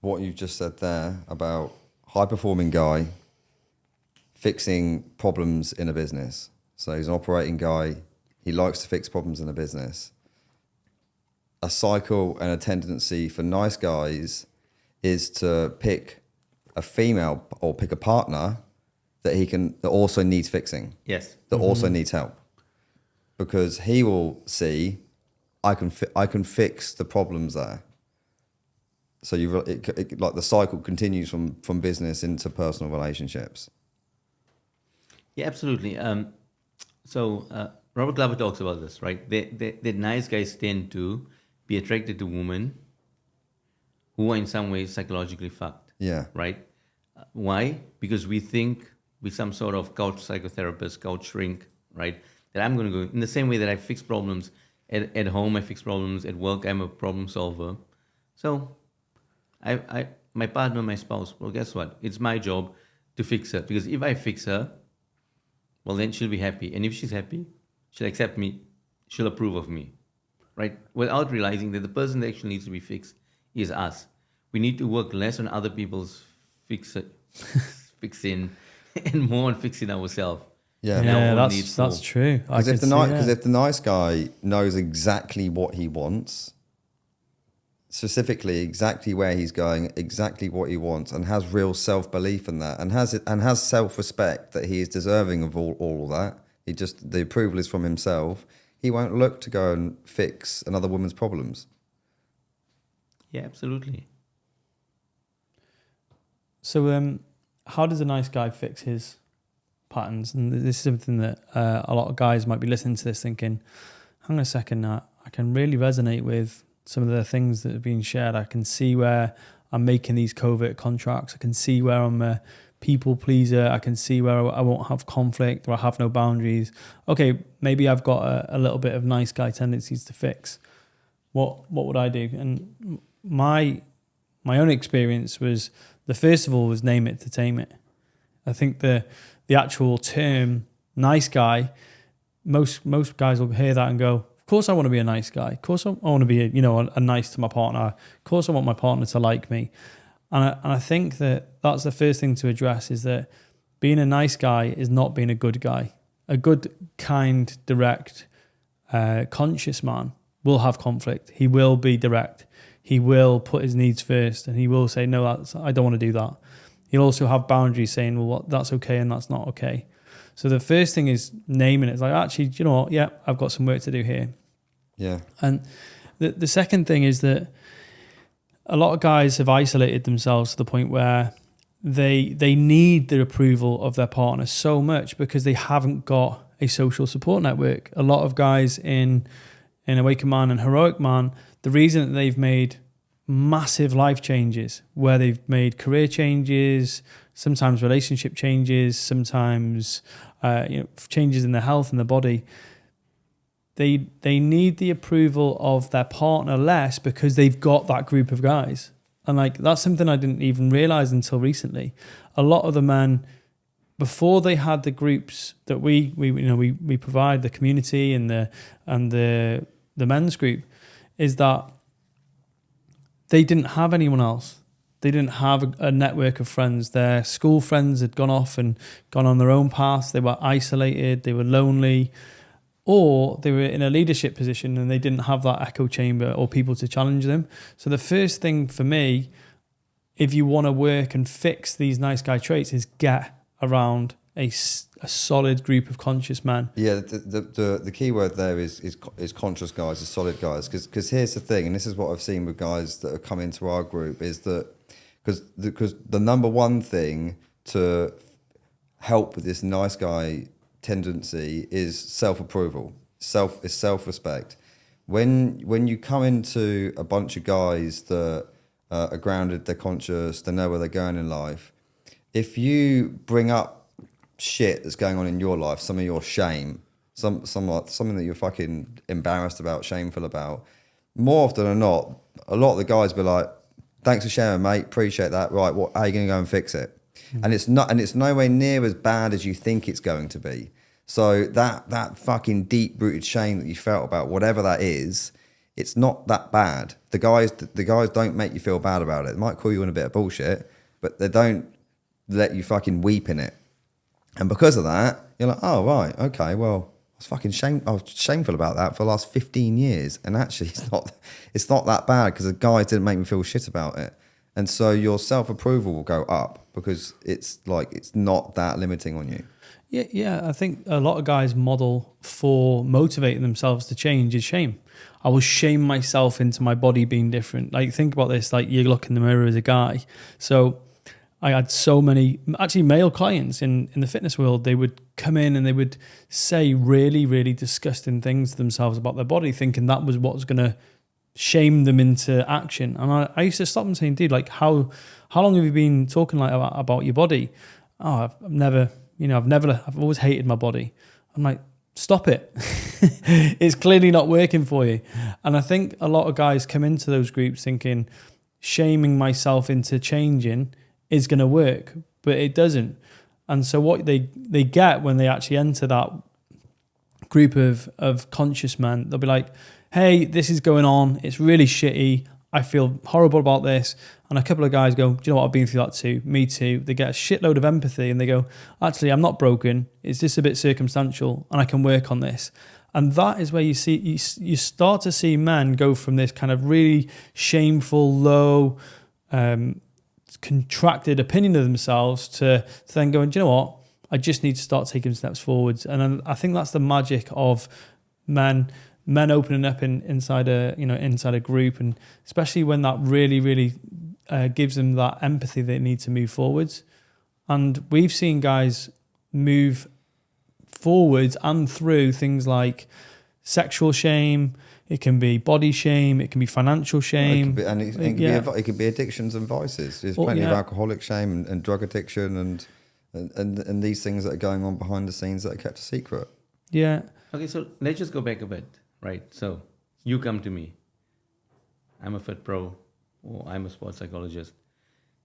what you've just said there about high-performing guy fixing problems in a business. So he's an operating guy. He likes to fix problems in a business. A cycle and a tendency for nice guys is to pick a female or pick a partner that also needs fixing. Yes. That also needs help. Because he will see, I can fix the problems there. So like the cycle continues from business into personal relationships. Yeah, absolutely. Robert Glover talks about this, right? The nice guys tend to be attracted to women who are in some ways psychologically fucked. Yeah. Right? Why? Because we think with some sort of couch psychotherapist, couch shrink, right? That I'm going to go in the same way that I fix problems at home, I fix problems at work, I'm a problem solver. So my partner, my spouse, well, guess what? It's my job to fix her. Because if I fix her, well, then she'll be happy. And if she's happy, she'll accept me, she'll approve of me, right? Without realizing that the person that actually needs to be fixed is us. We need to work less on other people's fixing and more on fixing ourselves. Yeah, that's true. Because if the nice guy knows exactly what he wants, specifically exactly where he's going, exactly what he wants, and has real self-belief in that, and has self-respect that he is deserving of all of that, the approval is from himself, he won't look to go and fix another woman's problems. Yeah, absolutely. So how does a nice guy fix his patterns? And this is something that a lot of guys might be listening to this thinking, hang on a second, I can really resonate with some of the things that have been shared. I can see where I'm making these covert contracts. I can see where I'm a people pleaser. I can see where I won't have conflict or I have no boundaries. Okay, maybe I've got a little bit of nice guy tendencies to fix. What would I do? And my own experience was, the first of all was name it to tame it. I think the actual term nice guy, most guys will hear that and go, of course I want to be a nice guy. Of course I want to be a nice to my partner. Of course I want my partner to like me. And I think that's the first thing to address, is that being a nice guy is not being a good guy. A good, kind, direct, conscious man will have conflict. He will be direct. He will put his needs first, and he will say, no, I don't want to do that. He'll also have boundaries saying, well, that's okay and that's not okay. So the first thing is naming it. It's like, actually, do you know what? Yeah, I've got some work to do here. Yeah. And the second thing is that a lot of guys have isolated themselves to the point where they need the approval of their partner so much because they haven't got a social support network. A lot of guys in Awakened Man and Heroic Man, the reason that they've made massive life changes, where they've made career changes, sometimes relationship changes, sometimes changes in their health and their body, they need the approval of their partner less because they've got that group of guys. And like, that's something I didn't even realize until recently. A lot of the men, before they had the groups that we provide, the community and the men's group, is that they didn't have anyone else. They didn't have a network of friends. Their school friends had gone off and gone on their own paths. They were isolated. They were lonely. Or they were in a leadership position and they didn't have that echo chamber or people to challenge them. So the first thing for me, if you want to work and fix these nice guy traits, is get around a solid group of conscious men. Yeah, the key word there is conscious guys, is solid guys. Because here's the thing, and this is what I've seen with guys that have come into our group, is that because the number one thing to help with this nice guy tendency is self-approval, self-respect. When you come into a bunch of guys that are grounded, they're conscious, they know where they're going in life, if you bring up shit that's going on in your life, some of your shame, something that you're fucking embarrassed about, shameful about, more often than not, a lot of the guys be like, thanks for sharing, mate, appreciate that, right, how are you going to go and fix it? And it's nowhere near as bad as you think it's going to be. So that fucking deep-rooted shame that you felt about whatever that is, it's not that bad. the guys don't make you feel bad about it. They might call you on a bit of bullshit, but they don't let you fucking weep in it. And because of that, you're like, oh right, okay, well, I was shameful about that for the last 15 years, and actually it's not that bad because the guys didn't make me feel shit about it. And so your self-approval will go up because it's not that limiting on you. Yeah. I think a lot of guys model for motivating themselves to change is shame. I will shame myself into my body being different. Like, think about this, like you look in the mirror as a guy. So I had so many, actually male clients in the fitness world, they would come in and they would say really, really disgusting things to themselves about their body, thinking that was what was going to shame them into action. And I used to stop them saying, dude, like how long have you been talking like about your body? Oh, I've always hated my body. I'm like, stop it. It's clearly not working for you. And I think a lot of guys come into those groups thinking shaming myself into changing is going to work, but it doesn't. And so what they get when they actually enter that group of conscious men, they'll be like, hey, this is going on. It's really shitty. I feel horrible about this. And a couple of guys go, do you know what? I've been through that too. Me too. They get a shitload of empathy and they go, actually, I'm not broken. It's just a bit circumstantial and I can work on this. And that is where you start to see men go from this kind of really shameful, low, contracted opinion of themselves to then going, do you know what? I just need to start taking steps forwards. And then I think that's the magic of men opening up inside a group, and especially when that really, really gives them that empathy they need to move forwards. And we've seen guys move forwards and through things like sexual shame. It can be body shame. It can be financial shame. It could be addictions and vices. There's plenty of alcoholic shame and drug addiction and these things that are going on behind the scenes that are kept a secret. Yeah. Okay, so let's just go back a bit, right? So you come to me. I'm a fit pro, or I'm a sports psychologist,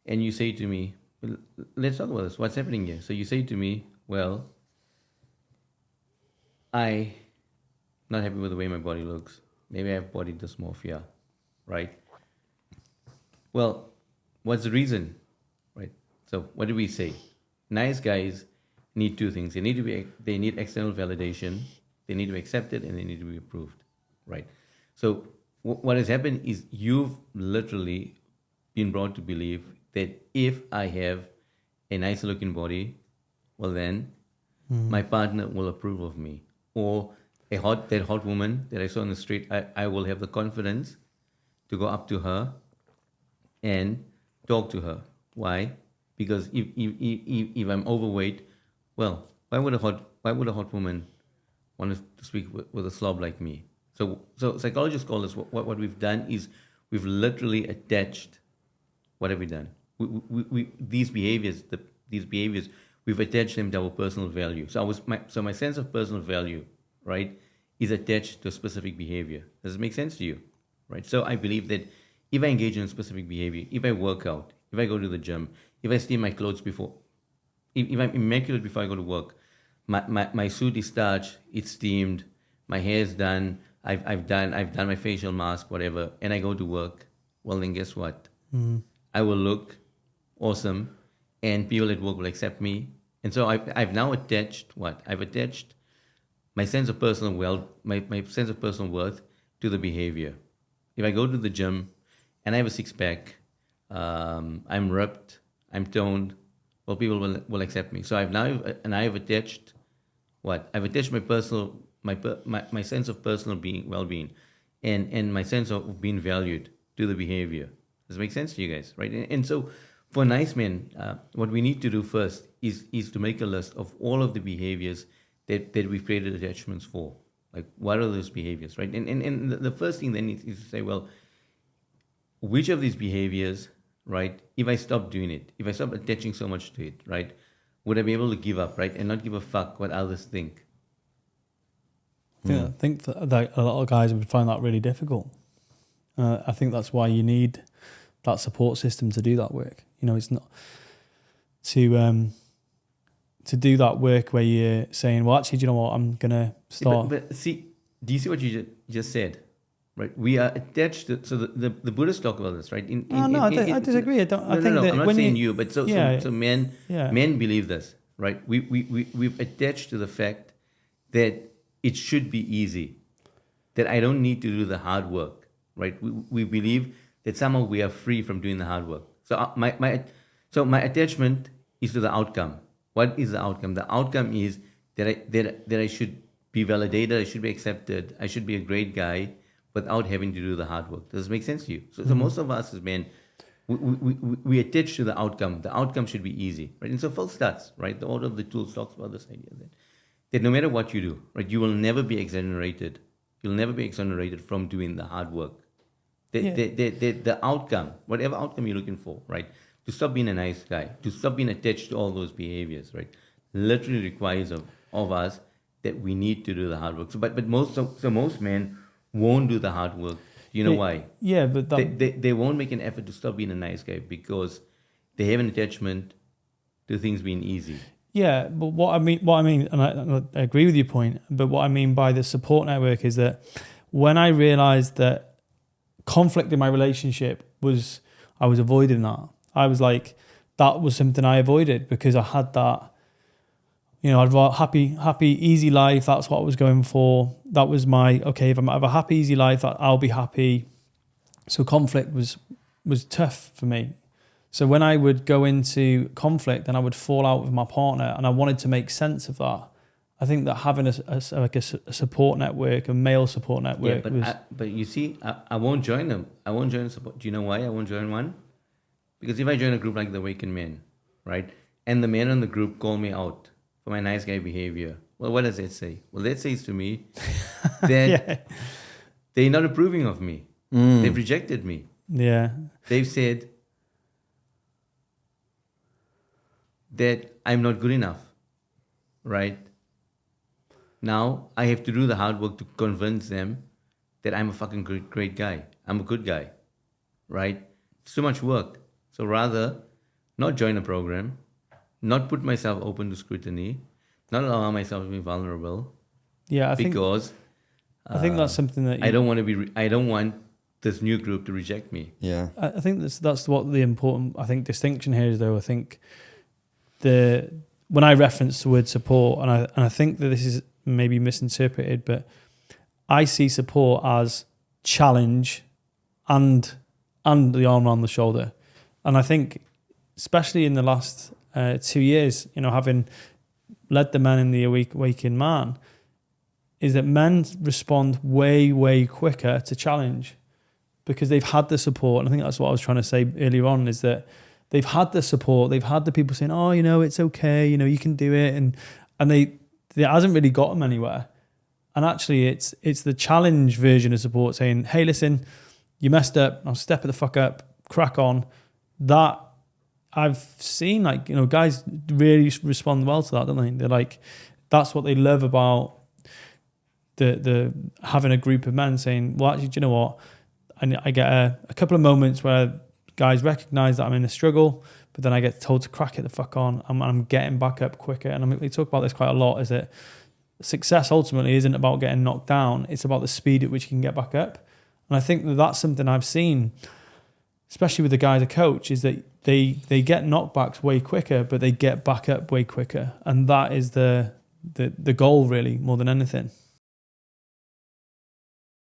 and you say to me, well, let's talk about this. What's happening here? So you say to me, well, I'm not happy with the way my body looks. Maybe I have body dysmorphia, right? Well, what's the reason, right? So what do we say? Nice guys need two things. They need external validation. They need to be accepted, and they need to be approved, right? So what has happened is you've literally been brought to believe that if I have a nicer looking body, well then my partner will approve of me. Or that hot woman that I saw on the street, I will have the confidence to go up to her and talk to her. Why? Because if I'm overweight, well, why would a hot woman want to speak with a slob like me? So psychologists call this, what we've done is we've literally attached. What have we done? These behaviors, we've attached them to our personal value. So my sense of personal value, right, is attached to a specific behavior. Does it make sense to you? Right? So I believe that if I engage in a specific behavior, if I work out, if I go to the gym, if I steam my clothes if I'm immaculate before I go to work, my suit is starched, it's steamed, my hair is done, I've done my facial mask, whatever, and I go to work, well then guess what? I will look awesome, and people at work will accept me. And so I've now attached what? I've attached my sense of personal my sense of personal worth to the behavior. If I go to the gym and I have a six pack, I'm ripped, I'm toned, well, people will accept me. So I've attached what? I've attached my sense of personal well-being and my sense of being valued to the behavior. Does it make sense to you guys, right? And so for nice men, what we need to do first is to make a list of all of the behaviors that we've created attachments for. Like, what are those behaviors, right? And the first thing then is to say, well, which of these behaviors, right, if I stop doing it, if I stop attaching so much to it, right, would I be able to give up, right, and not give a fuck what others think? I think that a lot of guys would find that really difficult. I think that's why you need that support system to do that work. You know, it's not to do that work where you're saying, well, actually, do you know what, I'm going to start. But see, do you see what you just said? right? We are attached to, so the Buddhists talk about this, right? I disagree. I don't. I think no, that I'm not when saying you, but so men yeah. men believe this, right? We've attached to the fact that it should be easy, that I don't need to do the hard work, right? We believe that somehow we are free from doing the hard work. So my attachment is to the outcome. What is the outcome? The outcome is that I should be validated, I should be accepted, I should be a great guy without having to do the hard work. Does this make sense to you? So most of us as men, we attach to the outcome. The outcome should be easy, right? And so Phil starts, right? The order of the tools talks about this idea that no matter what you do, right, you will never be exonerated. You'll never be exonerated from doing the hard work. The outcome, whatever outcome you're looking for, right? To stop being a nice guy, to stop being attached to all those behaviors, right? Literally requires of us that we need to do the hard work. So, but most men won't do the hard work. You know why? Yeah, but They won't make an effort to stop being a nice guy because they have an attachment to things being easy. Yeah, but what I mean, and I agree with your point, but what I mean by the support network is that when I realized that conflict in my relationship I was avoiding that. I was like, that was something I avoided because I had that, I'd want happy, easy life. That's what I was going for. That was okay, if I have a happy, easy life, I'll be happy. So conflict was tough for me. So when I would go into conflict and I would fall out with my partner and I wanted to make sense of that, I think that having a support network, a male support network. Yeah, but you see, I won't join them. I won't join support. Do you know why I won't join one? Because if I join a group like the Awakened Men, right, and the men in the group call me out for my nice guy behavior, well, what does that say? Well, that says to me that they're not approving of me. They've rejected me. Yeah. They've said that I'm not good enough, right? Now I have to do the hard work to convince them that I'm a fucking great guy. I'm a good guy, right? It's too much work. So rather, not join a program, not put myself open to scrutiny, not allow myself to be vulnerable. Yeah, I think that's something that I don't want to be. I don't want this new group to reject me. Yeah, I think that's what the important distinction here is, though. I think when I reference the word support, and I think that this is maybe misinterpreted, but I see support as challenge and the arm around the shoulder. And I think, especially in the last 2 years, having led the men in the Awakened Man, is that men respond way, way quicker to challenge because they've had the support. And I think that's what I was trying to say earlier on, is that they've had the support. They've had the people saying, oh, it's okay, you can do it. And it hasn't really got them anywhere. And actually, it's the challenge version of support saying, hey, listen, you messed up. Now step it the fuck up, crack on. That I've seen, guys really respond well to that, don't they? They're like, that's what they love about the having a group of men saying, well, actually, do you know what? I get a couple of moments where guys recognize that I'm in a struggle, but then I get told to crack it the fuck on. I'm getting back up quicker. And we talk about this quite a lot, is that success ultimately isn't about getting knocked down. It's about the speed at which you can get back up. And I think that's something I've seen, especially with the guys I coach, is that they get knockbacks way quicker, but they get back up way quicker. And that is the goal, really, more than anything.